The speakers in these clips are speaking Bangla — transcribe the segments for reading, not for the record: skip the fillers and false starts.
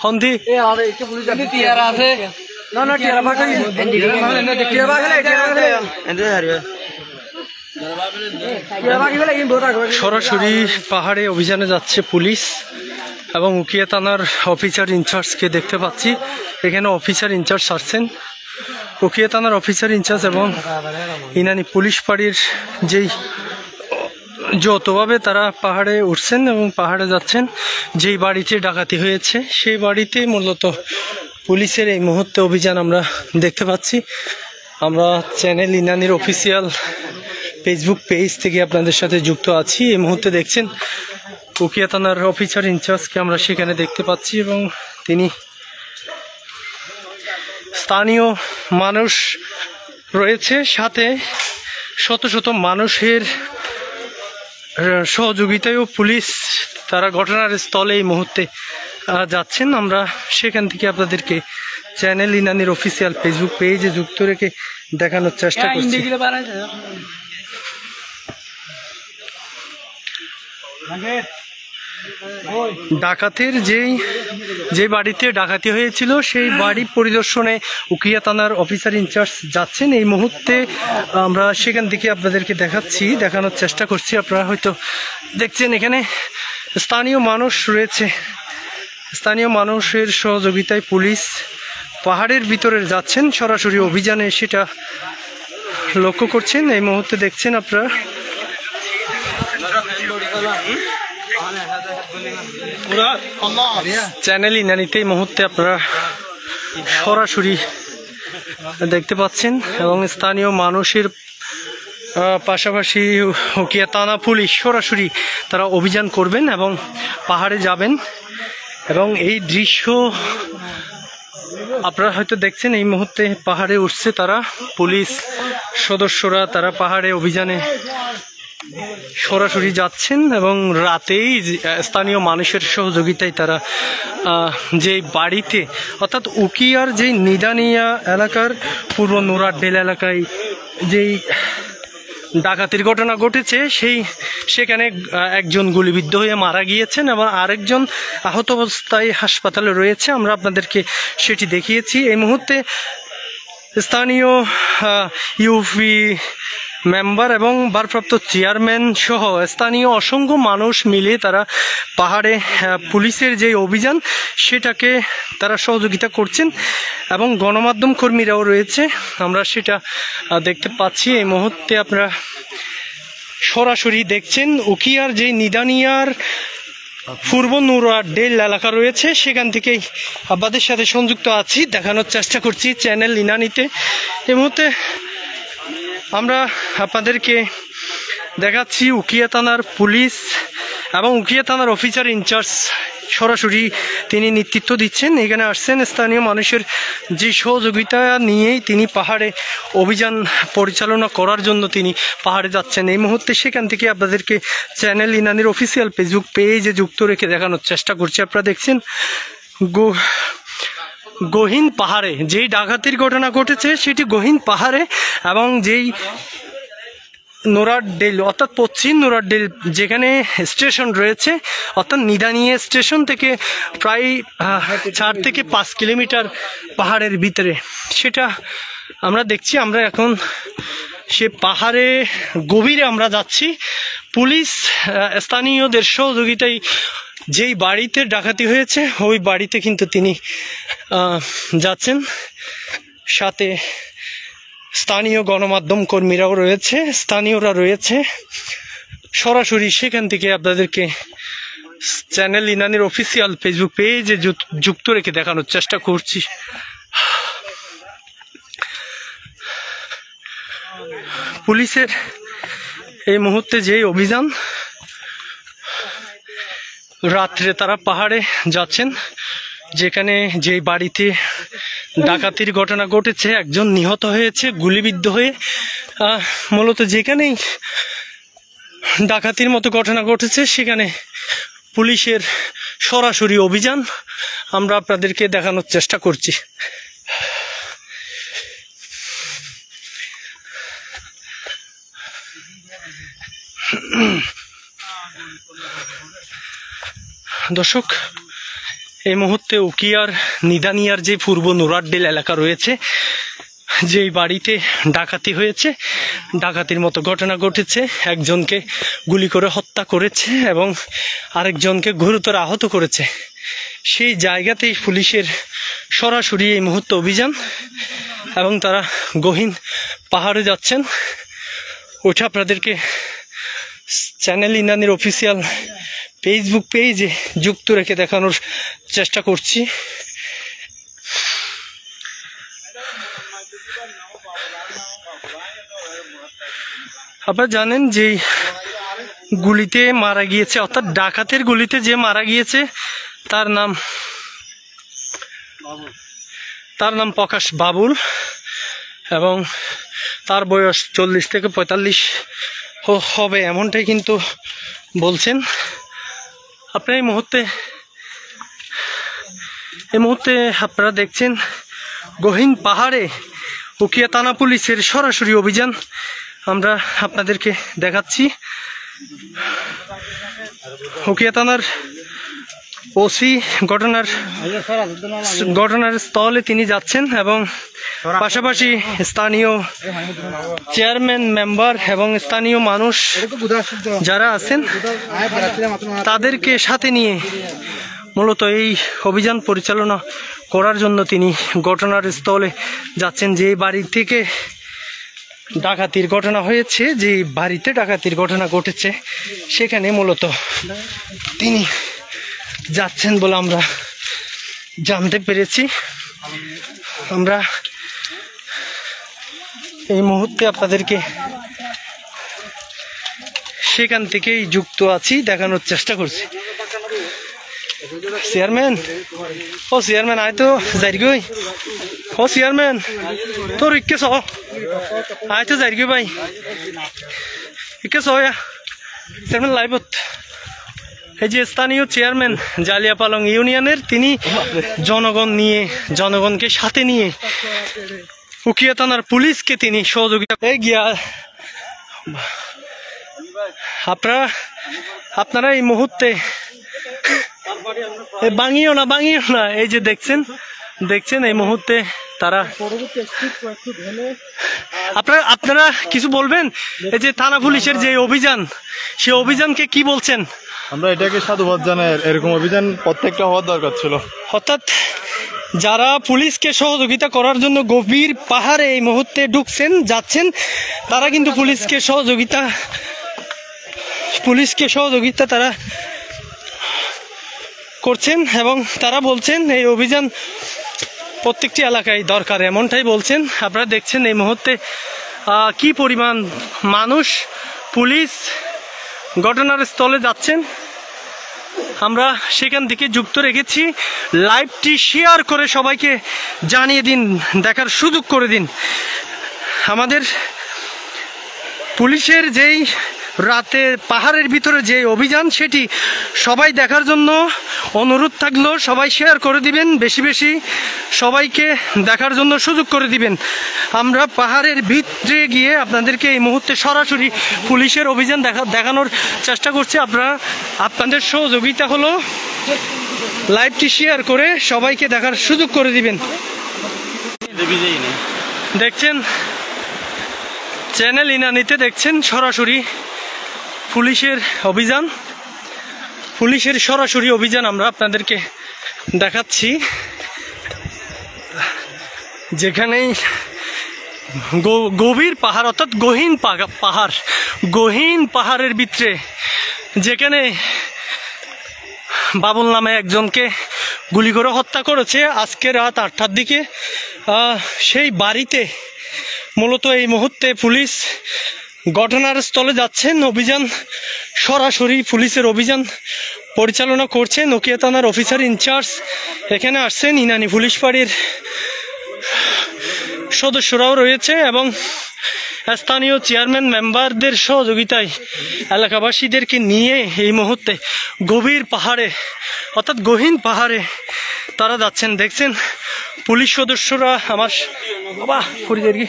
হন্দি সরাসরি পাহাড়ে অভিযানে যাচ্ছে পুলিশ এবং উকিয়া থানার অফিসার ইনচার্জকে দেখতে পাচ্ছি। এখানে অফিসার ইনচার্জ আসছেন, উকিয়া থানার অফিসার ইনচার্জ এবং ইনানি পুলিশ ফাঁড়ির যেই যৌথভাবে তারা পাহাড়ে উঠছেন এবং পাহাড়ে যাচ্ছেন। যেই বাড়িতে ডাকাতি হয়েছে সেই বাড়িতে মূলত পুলিশের এই মুহূর্তে অভিযান আমরা দেখতে পাচ্ছি। আমরা চ্যানেল ইনানির অফিসিয়াল ফেসবুক পেজ থেকে আপনাদের সাথে যুক্ত আছি। এই মুহূর্তে দেখছেন উকিয়া থানার অফিসার ইনচার্জকে আমরা সেখানে দেখতে পাচ্ছি এবং তিনি স্থানীয় মানুষ রয়েছে, সাথে শত শত মানুষের সহযোগিতায়ও পুলিশ তারা ঘটনার স্থলে এই মুহূর্তে যাচ্ছেন। আমরা সেখান থেকে আপনাদেরকে চ্যানেল ইনানির অফিসিয়াল ফেসবুক পেজে যুক্ত রেখে দেখানোর চেষ্টা করছি। ডাকাতের যে বাড়িতে ডাকাতি হয়েছিল সেই বাড়ি পরিদর্শনে উকিয়া থানার অফিসার ইনচার্জ যাচ্ছেন। এই মুহূর্তে আমরা সেখান থেকে আপনাদেরকে দেখানোর চেষ্টা করছি। আপনারা হয়তো দেখছেন এখানে স্থানীয় মানুষ রয়েছে, স্থানীয় মানুষের সহযোগিতায় পুলিশ পাহাড়ের ভিতরে যাচ্ছেন সরাসরি অভিযানে, সেটা লক্ষ্য করছেন। এই মুহূর্তে দেখছেন আপনারা চ্যানেল ইনানিতে এই মুহূর্তে আপনারা সরাসরি দেখতে পাচ্ছেন এবং স্থানীয় মানুষের পাশাপাশি উকিয়া থানা পুলিশ সরাসরি তারা অভিযান করবেন এবং পাহাড়ে যাবেন। এবং এই দৃশ্য আপনারা হয়তো দেখছেন এই মুহূর্তে পাহাড়ে উঠছে তারা, পুলিশ সদস্যরা তারা পাহাড়ে অভিযানে সরাসরি যাচ্ছেন এবং রাতেই স্থানীয় মানুষের সহযোগিতায় তারা যেই বাড়িতে অর্থাৎ উকিয়ার যেই নিদানিয়া এলাকার পূর্ব নোরাড্ডেল এলাকায় যেই ডাকাতির ঘটনা ঘটেছে সেখানে একজন গুলিবিদ্ধ হয়ে মারা গিয়েছেন এবং আরেকজন আহত অবস্থায় হাসপাতালে রয়েছে। আমরা আপনাদেরকে সেটি দেখিয়েছি। এই মুহূর্তে স্থানীয় ইউপি মেম্বার এবং ভারপ্রাপ্ত চেয়ারম্যান সহ স্থানীয় অসংখ্য মানুষ মিলে তারা পাহাড়ে পুলিশের যে অভিযান সেটাকে তারা সহযোগিতা করছেন এবং গণমাধ্যম কর্মীরাও রয়েছে, আমরা সেটা দেখতে পাচ্ছি। এই মুহূর্তে আপনারা সরাসরি দেখছেন উকিয়ার যে নিদানিয়ার পূর্ব নোরাড্ডেল এলাকা রয়েছে সেখান থেকেই আপনাদের সাথে সংযুক্ত আছি, দেখানোর চেষ্টা করছি চ্যানেল ইনানিতে। এই মুহূর্তে আমরা আপনাদেরকে দেখাচ্ছি উকিয়া থানার পুলিশ এবং উকিয়া থানার অফিসার ইনচার্জ সরাসরি তিনি নেতৃত্ব দিচ্ছেন। এখানে আসছেন স্থানীয় মানুষের যে সহযোগিতা নিয়েই তিনি পাহাড়ে অভিযান পরিচালনা করার জন্য তিনি পাহাড়ে যাচ্ছেন। এই মুহূর্তে সেখান থেকে আপনাদেরকে চ্যানেল ইনানির অফিসিয়াল ফেসবুক পেজে যুক্ত রেখে দেখানোর চেষ্টা করছি। আপনারা দেখছেন গহীন পাহাড়ে যেই ডাকাতির ঘটনা ঘটেছে সেটি গহীন পাহাড়ে এবং যেই নোরাড্ডেল অর্থাৎ পশ্চিম নোরাড্ডেল যেখানে স্টেশন রয়েছে অর্থাৎ নিদানিয়া স্টেশন থেকে প্রায় 4 থেকে 5 কিলোমিটার পাহাড়ের ভিতরে সেটা আমরা দেখছি। আমরা এখন সে পাহাড়ে গভীরে আমরা যাচ্ছি। পুলিশ স্থানীয়দের সহযোগিতায় যেই বাড়িতে ডাকাতি হয়েছে ওই বাড়িতে কিন্তু তিনি যাচ্ছেন, সাথে স্থানীয় গণমাধ্যম কর্মীরাও রয়েছে, স্থানীয়রা রয়েছে। সরাসরি সেখান থেকে আপনাদেরকে চ্যানেল ইনানির অফিসিয়াল ফেসবুক পেজে যুক্ত রেখে দেখানোর চেষ্টা করছি। পুলিশের এই মুহূর্তে যে অভিযান, রাত্রে তারা পাহাড়ে যাচ্ছেন যেখানে যেই বাড়িতে ডাকাতির ঘটনা ঘটেছে, একজন নিহত হয়েছে গুলিবিদ্ধ হয়ে। মূলত যেখানেই ডাকাতির মতো ঘটনা ঘটেছে সেখানে পুলিশের সরাসরি অভিযান আমরা আপনাদেরকে দেখানোর চেষ্টা করছি। দর্শক, এই মুহূর্তে উকিয়ার নিদানিয়ার যে পূর্ব নুরাড্ডিল এলাকা রয়েছে, যেই বাড়িতে ডাকাতি হয়েছে, ডাকাতির মতো ঘটনা ঘটেছে, একজনকে গুলি করে হত্যা করেছে এবং আরেকজনকে গুরুতর আহত করেছে, সেই জায়গাতেই পুলিশের সরাসরি এই মুহূর্তে অভিযান এবং তারা গহীন পাহাড়ে যাচ্ছেন। ওটা আপনাদেরকে চ্যানেল ইনানির অফিসিয়াল ফেসবুক পেজে যুক্ত রেখে দেখানোর চেষ্টা করছি। আপনারা জানেন যে গুলিতে মারা গিয়েছে, অর্থাৎ ডাকাতের গুলিতে যে মারা গিয়েছে তার নাম প্রকাশ বাবুল এবং তার বয়স 40 থেকে 45 হবে এমনটাই কিন্তু বলছেন। আপনারা এই মুহূর্তে আপনারা দেখছেন গহীন পাহাড়ে উকিয়া থানা পুলিশের সরাসরি অভিযান আমরা আপনাদেরকে দেখাচ্ছি। উকিয়া থানার ওসি ঘটনার স্থলে তিনি যাচ্ছেন এবং পাশাপাশি স্থানীয় চেয়ারম্যান, মেম্বার এবং স্থানীয় মানুষ যারা আছেন তাদেরকে সাথে নিয়ে মূলত এই অভিযান পরিচালনা করার জন্য তিনি ঘটনার স্থলে যাচ্ছেন। যে বাড়ি থেকে ডাকাতির ঘটনা হয়েছে, যে বাড়িতে ডাকাতির ঘটনা ঘটেছে, সেখানে মূলত তিনি যাচ্ছেন বলে আমরা জানতে পেরেছি। আমরা এই মুহূর্তে আপনাদেরকে সেখান থেকেই যুক্ত আছি, দেখানোর চেষ্টা করছি। চেয়ারম্যান, ও চেয়ারম্যান আয় তো যাইগই, ও চেয়ারম্যান তোর ইকে চ আয় তো যাইগই ভাই, ইকে চ চেয়ারম্যান লাইভত। এই যে স্থানীয় চেয়ারম্যান জালিয়াপালং ইউনিয়নের, তিনি জনগণকে সাথে নিয়ে উকিয়া থানার পুলিশকে তিনি সহযোগিতা গিয়া। আপনারা এই মুহূর্তে বাঙিও না, এই যে দেখছেন এই মুহূর্তে তারা। আপনারা কিছু বলবেন? এই যে থানা পুলিশের যে অভিযান, সেই অভিযানকে কি বলছেন? আমরা এটাকে সাধুবাদ জানাই, এরকম অভিযান প্রত্যেকটা হওয়ার দরকার ছিল। অর্থাৎ যারা পুলিশকে সহযোগিতা করার জন্য গভীর পাহাড়ে এই মুহূর্তে যাচ্ছেন, তারা কিন্তু পুলিশকে সহযোগিতা তারা করছেন এবং তারা বলছেন এই অভিযান প্রত্যেকটি এলাকায় দরকার, এমনটাই বলছেন। আপনারা দেখছেন এই মুহূর্তে কি পরিমাণ মানুষ, পুলিশ ঘটনার স্থলে যাচ্ছেন। আমরা সেখান থেকে যুক্ত রেখেছি। লাইভটি শেয়ার করে সবাইকে জানিয়ে দিন, দেখার সুযোগ করে দিন। আমাদের পুলিশের যেই রাতে পাহাড়ের ভিতরে যে অভিযান, সেটি সবাই দেখার জন্য অনুরোধ থাকলো। সবাই শেয়ার করে দিবেন, বেশি বেশি সবাইকে দেখার জন্য সুযোগ করে দিবেন। আমরা পাহাড়ের ভিতরে গিয়ে আপনাদেরকে এই মুহূর্তে সরাসরি পুলিশের অভিযান দেখানোর চেষ্টা করছি। আপনাদের সহযোগিতা হলো লাইভটি শেয়ার করে সবাইকে দেখার সুযোগ করে দিবেন। দেখছেন চ্যানেল ইনানিতে, দেখছেন সরাসরি পুলিশের সরাসরি অভিযান আমরা আপনাদেরকে দেখাচ্ছি। যেখানেই গভীর পাহাড়, অর্থাৎ গহীন পাহাড়ের ভিতরে যেখানে বাবুল নামে একজনকে গুলি করে হত্যা করেছে আজকে রাত 8টার দিকে, সেই বাড়িতে মূলত এই মুহূর্তে পুলিশ ঘটনার স্থলে যাচ্ছেন। অভিযান সরাসরি পুলিশের অভিযান পরিচালনা করছেন উকিয়া থানার অফিসার ইনচার্জ এখানে আসছেন, ইনানি পুলিশ ফাঁড়ির সদস্যরাও রয়েছে এবং স্থানীয় চেয়ারম্যান মেম্বারদের সহযোগিতায় এলাকাবাসীদেরকে নিয়ে এই মুহূর্তে গভীর পাহাড়ে, অর্থাৎ গহীন পাহাড়ে তারা যাচ্ছেন। দেখছেন পুলিশ সদস্যরা, আমার বাবা ফরিদেরকি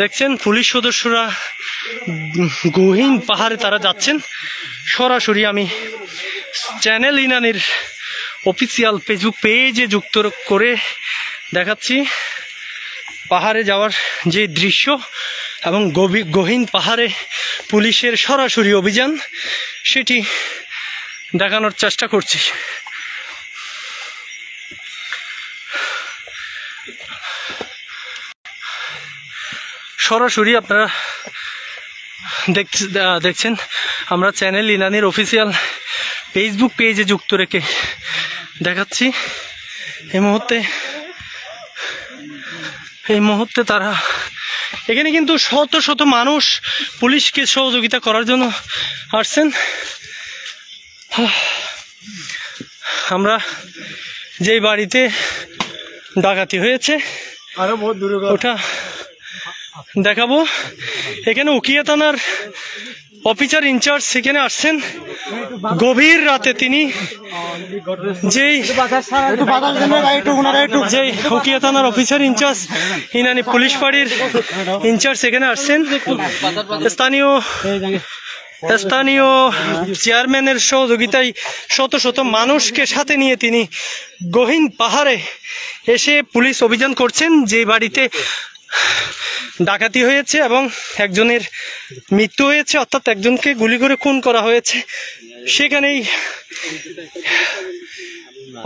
দেখছেন পুলিশ সদস্যরা গহীন পাহাড়ে তারা যাচ্ছেন সরাসরি আমি চ্যানেল ইনানির অফিসিয়াল ফেসবুক পেজে যুক্ত করে দেখাচ্ছি পাহাড়ে যাওয়ার যে দৃশ্য এবং গহীন পাহাড়ে পুলিশের সরাসরি অভিযান সেটি দেখানোর চেষ্টা করছি। সরাসরি আপনারা দেখছেন আমরা চ্যানেল ইনানির অফিসিয়াল ফেসবুক পেজে যুক্ত রেখে দেখাচ্ছি। এই মুহূর্তে তারা এখানে কিন্তু শত শত মানুষ পুলিশকে সহযোগিতা করার জন্য আসছেন। আমরা যেই বাড়িতে ডাকাতি হয়েছে ওটা দেখাবো। এখানে উকিয়া থানার অফিসার ইনচার্জ সেখানে আসছেন গভীর রাতে। তিনি যেই উকিয়া থানার অফিসার ইনচার্জ ইনানি পুলিশ ফাঁড়ির ইনচার্জ সেখানে আসছেন। স্থানীয় চেয়ারম্যানের সহযোগিতায় শত শত মানুষকে সাথে নিয়ে তিনি গহীন পাহাড়ে এসে পুলিশ অভিযান করছেন। যে বাড়িতে ডাকাতি হয়েছে এবং একজনের মৃত্যু হয়েছে, অর্থাৎ একজনকে গুলি করে খুন করা হয়েছে, সেখানেই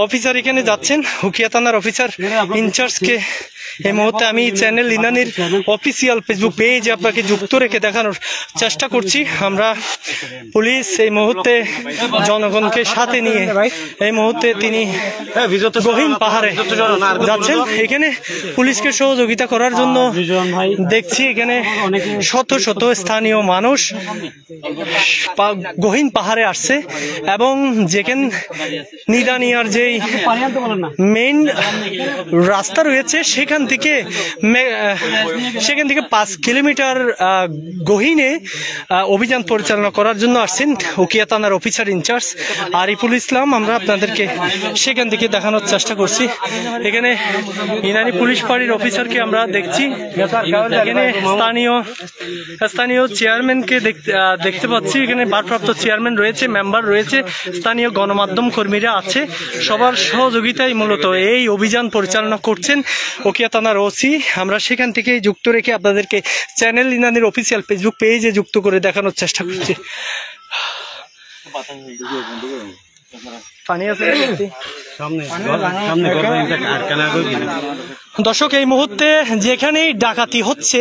অফিসার এখানে যাচ্ছেন। হুকিয়া থানার অফিসার ইনচার্জকে এই মুহূর্তে আমি চ্যানেল ইনানির অফিসিয়াল ফেসবুক পেজে আপনাকে যুক্ত রেখে দেখানোর চেষ্টা করছি। আমরা পুলিশ এই মুহূর্তে জনগণকে সাথে নিয়ে এই মুহূর্তে তিনি গহীন পাহাড়ে যাচ্ছেন। এখানে পুলিশকে সহযোগিতা করার জন্য দেখছি এখানে শত শত স্থানীয় মানুষ গহীন পাহাড়ে আসছে এবং যেখানে নিদানিয়ার যেই মেইন রাস্তা রয়েছে সেখান থেকে 5 কিলোমিটার গহীনে অভিযান পরিচালনা করার জন্য আসছেন উকিয়া থানার অফিসার ইনচার্জ আরিফুল ইসলাম। আমরা আপনাদেরকে সেখান থেকে দেখানোর চেষ্টা করছি। এখানে ইনানি পুলিশ ফাঁড়ির অফিসারকে আমরা দেখছি। এখানে স্থানীয় চেয়ারম্যানকে দেখতে পাচ্ছি। এখানে ভারপ্রাপ্ত চেয়ারম্যান রয়েছে, মেম্বার রয়েছে, স্থানীয় গণমাধ্যম কর্মীরা আছে। সবার সহযোগিতায় মূলত এই অভিযান পরিচালনা করছেন উকিয়া থানার ওসি। আমরা সেখান থেকে যুক্ত রেখে আপনাদেরকে চ্যানেল ইনানির অফিসিয়াল ফেসবুক পেজে যুক্ত করে দেখানোর চেষ্টা করছি। দর্শক, এই মুহূর্তে যেখানেই ডাকাতি হচ্ছে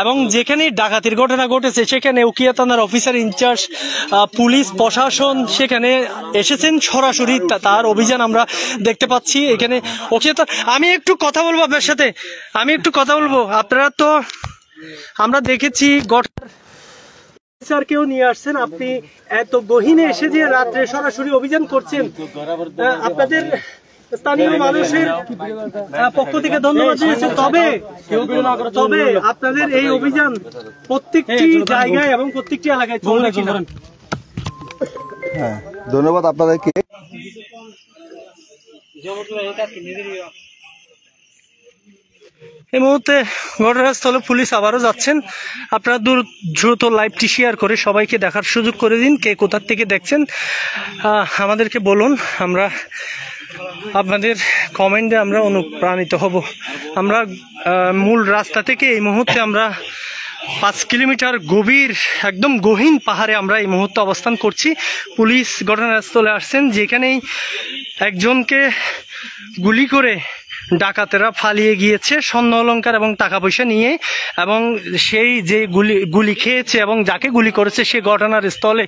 এবং যেখানেই ডাকাতির ঘটনা ঘটেছে সেখানে উকিয়া থানার অফিসার ইনচার্জ পুলিশ প্রশাসন সেখানে এসেছেন। সরাসরি তার অভিযান আমরা দেখতে পাচ্ছি। এখানে উকিয়া আমি একটু কথা বলবো আপনার সাথে, আপনারা তো আমরা দেখেছি কেউ নিয়ে আসছেন, আপনি এত গহীনে এসে যে রাত্রে সরাসরি অভিযান করছেন, আপনাদের স্থানীয় মানুষের পক্ষ থেকে ধন্যবাদ দিয়েছে। তবে আপনাদের এই অভিযান প্রত্যেকটি জায়গায় এবং প্রত্যেকটি এলাকায় চলবে কিনা? হ্যাঁ, ধন্যবাদ আপনাদেরকে। এই মুহূর্তে ঘটনাস্থলে পুলিশ আবারও যাচ্ছেন। আপনারা দ্রুত লাইভটি শেয়ার করে সবাইকে দেখার সুযোগ করে দিন। কে কোথার থেকে দেখছেন আমাদেরকে বলুন, আমরা আপনাদের কমেন্টে আমরা অনুপ্রাণিত হব। আমরা মূল রাস্তা থেকে এই মুহূর্তে আমরা 5 কিলোমিটার একদম গহীন পাহাড়ে আমরা এই মুহূর্তে অবস্থান করছি। পুলিশ ঘটনাস্থলে আসছেন, যেখানেই একজনকে গুলি করে ডাকাতেরা পালিয়ে গিয়েছে স্বর্ণ অলংকার এবং টাকা পয়সা নিয়ে, এবং সেই যে গুলি খেয়েছে এবং যাকে গুলি করেছে সে ঘটনার স্থলে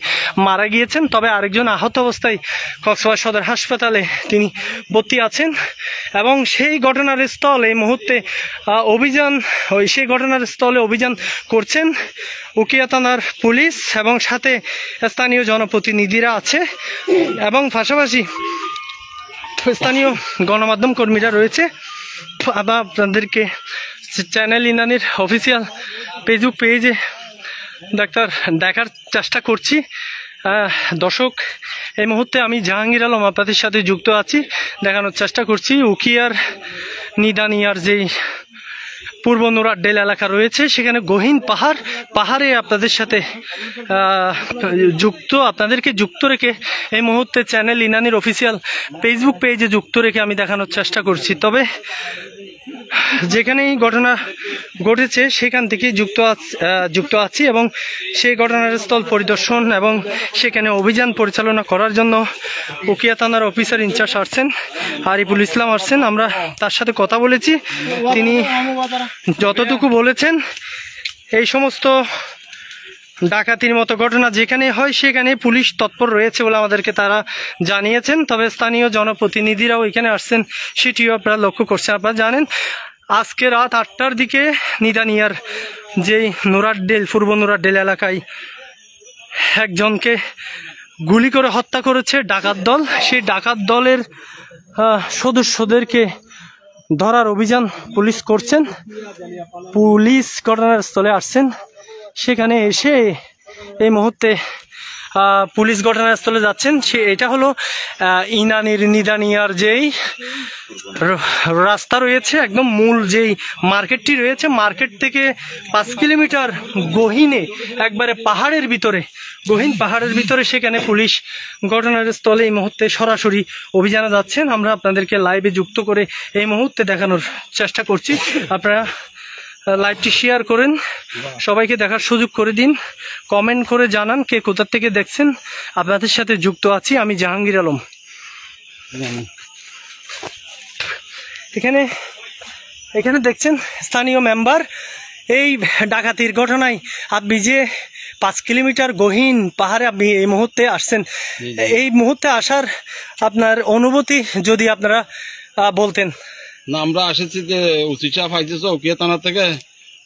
মারা গিয়েছেন। তবে আরেকজন আহত অবস্থায় কক্সবাজার সদর হাসপাতালে তিনি ভর্তি আছেন। এবং সেই ঘটনার স্থল এই মুহূর্তে সেই ঘটনার স্থলে অভিযান করছেন উকিয়া থানার পুলিশ এবং সাথে স্থানীয় জনপ্রতিনিধিরা আছে এবং পাশাপাশি স্থানীয় গণমাধ্যম কর্মীরা রয়েছে। আপনাদেরকে চ্যানেল ইনানির অফিসিয়াল ফেসবুক পেজে দেখার চেষ্টা করছি। দর্শক, এই মুহূর্তে আমি জাহাঙ্গীর আলম আপনাদের সাথে যুক্ত আছি, দেখানোর চেষ্টা করছি উকিয়ার নিদানিয়ার যেই পূর্ব নুরাড্ডেল এলাকা রয়েছে, সেখানে গহীন পাহাড়ে আপনাদের সাথে আপনাদেরকে যুক্ত রেখে এই মুহূর্তে চ্যানেল ইনানির অফিসিয়াল ফেসবুক পেজে যুক্ত রেখে আমি দেখানোর চেষ্টা করছি। তবে যেখানেই ঘটনা ঘটেছে সেখান থেকে যুক্ত আছি এবং সেই ঘটনার স্থল পরিদর্শন এবং সেখানে অভিযান পরিচালনা করার জন্য উকিয়া থানার অফিসার ইনচার্জ আসছেন, আরিফুল ইসলাম আসছেন। আমরা তার সাথে কথা বলেছি, তিনি যতটুকু বলেছেন এই সমস্ত ডাকাতির মতো ঘটনা যেখানে হয় সেখানে পুলিশ তৎপর রয়েছে বলে আমাদেরকে তারা জানিয়েছেন। তবে স্থানীয় জনপ্রতিনিধিরাও এখানে আসছেন, সেটিও আপনারা লক্ষ্য করছেন। আপনারা জানেন আজকে রাত 8টার দিকে নিদানিয়ার যেই পূর্ব নুরাড্ডেল এলাকায় একজনকে গুলি করে হত্যা করেছে ডাকাত দল। সেই ডাকাত দলের সদস্যদেরকে ধরার অভিযান পুলিশ করছেন। পুলিশ ঘটনাস্থলে আসছেন, সেখানে এসে এই মুহূর্তে পুলিশ ঘটনাস্থলে যাচ্ছেন। এটা হলো নিদানিয়ার যেই রাস্তা রয়েছে, একদম মূল যেই মার্কেটটি রয়েছে, মার্কেট থেকে 5 কিলোমিটার গহীনে একবারে গহীন পাহাড়ের ভিতরে সেখানে পুলিশ ঘটনার স্থলে এই মুহূর্তে সরাসরি অভিযানে যাচ্ছেন। আমরা আপনাদেরকে লাইভে যুক্ত করে এই মুহূর্তে দেখানোর চেষ্টা করছি। আপনারা লাইভটি শেয়ার করেন, সবাইকে দেখার সুযোগ করে দিন, কমেন্ট করে জানান কে কোথা থেকে দেখছেন। আপনাদের সাথে যুক্ত আছি আমি জাহাঙ্গীর আলম। এখানে দেখছেন স্থানীয় মেম্বার এই ডাকাতির ঘটনায় আপনি যে 5 কিলোমিটার গহীন পাহাড়ে আপনি এই মুহূর্তে আসছেন, এই মুহূর্তে আসার আপনার অনুভূতি যদি আপনারা বলতেন। না, আমরা আসেছি যে উচিশা পাইতেছ উকিয়া থানা থেকে,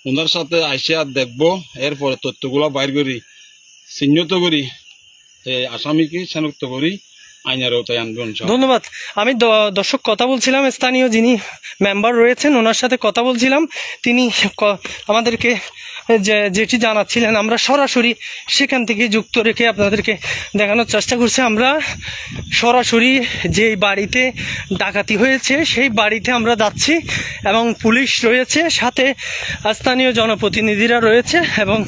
ওনার সাথে আইসিয়া দেখবো, এরপরে তথ্যগুলো বাইর করি, চিহ্নিত করি, আসামিকে শনাক্ত করি, আইনের আওতায় আনবো। ধন্যবাদ। আমি দর্শক কথা বলছিলাম, স্থানীয় যিনি মেম্বার রয়েছেন ওনার সাথে কথা বলছিলাম, তিনি আমাদেরকে যেটি জানাচ্ছিলেন আমরা সরাসরি সেখান থেকে যুক্ত রেখে আপনাদেরকে দেখানোর চেষ্টা করছি। আমরা সরাসরি যেই বাড়িতে ডাকাতি হয়েছে সেই বাড়িতে আমরা যাচ্ছি এবং পুলিশ রয়েছে, সাথে স্থানীয় জনপ্রতিনিধিরা রয়েছে এবং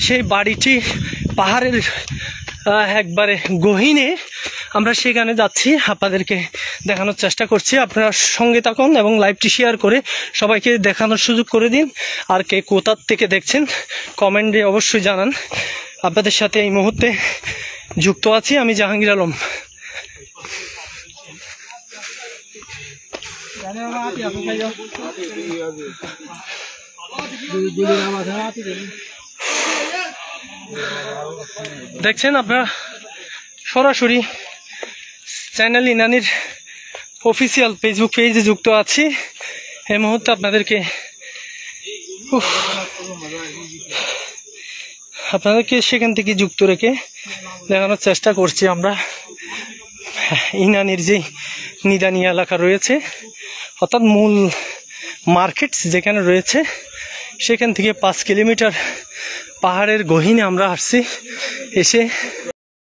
সেই বাড়িটি পাহাড়ের একবারে গহীনে আমরা সেখানে যাচ্ছি, আপনাদেরকে দেখানোর চেষ্টা করছি। আপনারা সঙ্গে থাকুন এবং লাইভটি শেয়ার করে সবাইকে দেখানোর সুযোগ করে দিন। আর কে কোথা থেকে দেখছেন কমেন্টে অবশ্যই জানান। আপনাদের সাথে এই মুহূর্তে যুক্ত আছি আমি জাহাঙ্গীর আলম। দেখছেন আপনারা সরাসরি চ্যানেল ইনানির অফিসিয়াল ফেসবুক পেজে যুক্ত আছি। এই মুহূর্তে আপনাদেরকে সেখান থেকে যুক্ত রেখে দেখানোর চেষ্টা করছি। আমরা ইনানির যে নিদানিয়া এলাকা রয়েছে, অর্থাৎ মূল মার্কেট যেখানে রয়েছে সেখান থেকে 5 কিলোমিটার পাহাড়ের গহীনে আমরা আসছি। এসে